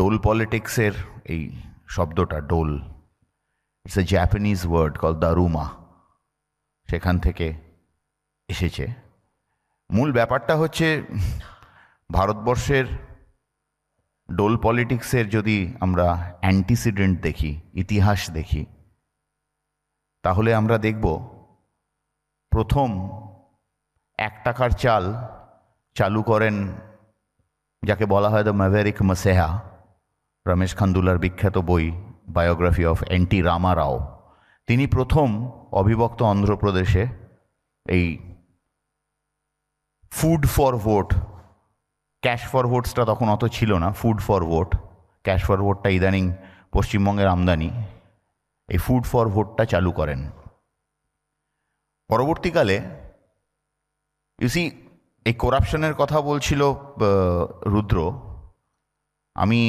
ডোল পলিটিক্সের এই শব্দটা dole, it's a Japanese word call Daruma, সেখান থেকে এসেছে। মূল ব্যাপারটা হচ্ছে ভারতবর্ষের ডোল পলিটিক্সের যদি আমরা অ্যান্টিসিডেন্ট দেখি, ইতিহাস দেখি, তাহলে আমরা দেখব প্রথম 1 টাকার চাল চালু করেন যাকে বলা হয় দ্য ম্যাভেরিক মাসেহা, রমেশ খান্দুলার বিখ্যাত বই বায়োগ্রাফি অফ এন.টি. রামারাও। তিনি প্রথম অবিভক্ত অন্ধ্রপ্রদেশে এই food for vote, cash for ভোটসটা তখন অত ছিল না, food for vote, cash for ভোটটা ইদানিং পশ্চিমবঙ্গের আমদানি, এই ফুড ফর ভোটটা চালু করেন। পরবর্তীকালে ইউসি এই করাপশনের কথা বলছিল রুদ্র, আমি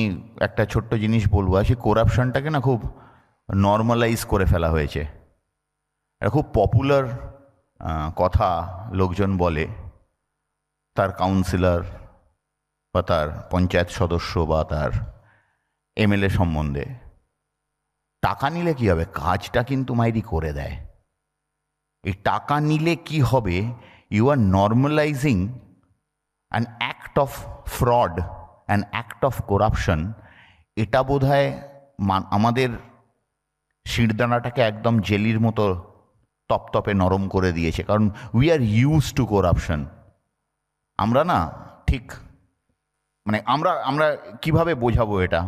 একটা ছোট্ট জিনিস বলবো, সেই করাপশনটাকে না খুব নর্মালাইজ করে ফেলা হয়েছে। এটা খুব পপুলার কথা লোকজন বলে তার কাউন্সিলর বা তার পঞ্চায়েত সদস্য বা তার এমএলএ সম্বন্ধে। টাকা নিলে কি হবে, কাজটা কিন্তু মাইরি করে দেয়। এই টাকা নিলে কি হবে, you are normalising an act of fraud, an act of corruption. এটা বোধহয় আমাদের শিরদানাটাকে একদম জেলির মতো তপতপে নরম করে দিয়েছে, কারণ we are use to corruption. আমরা না ঠিক মানে আমরা কিভাবে বোঝাবো এটা,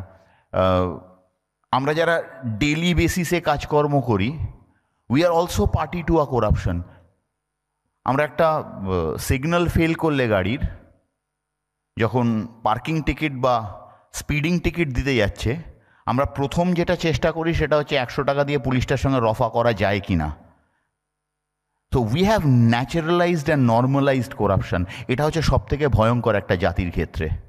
আমরা যারা ডেলি বেসিসে কাজকর্ম করি, we are also party to a corruption. আমরা একটা সিগন্যাল ফেল করলে গাড়ির, যখন পার্কিং টিকিট বা স্পিডিং টিকিট দিতে যাচ্ছে, আমরা প্রথম যেটা চেষ্টা করি সেটা হচ্ছে 100 টাকা দিয়ে পুলিশটার সঙ্গে রফা করা যায় কি না। তো we have naturalised and normalised corruption. এটা হচ্ছে সবথেকে ভয়ঙ্কর একটা জাতির ক্ষেত্রে।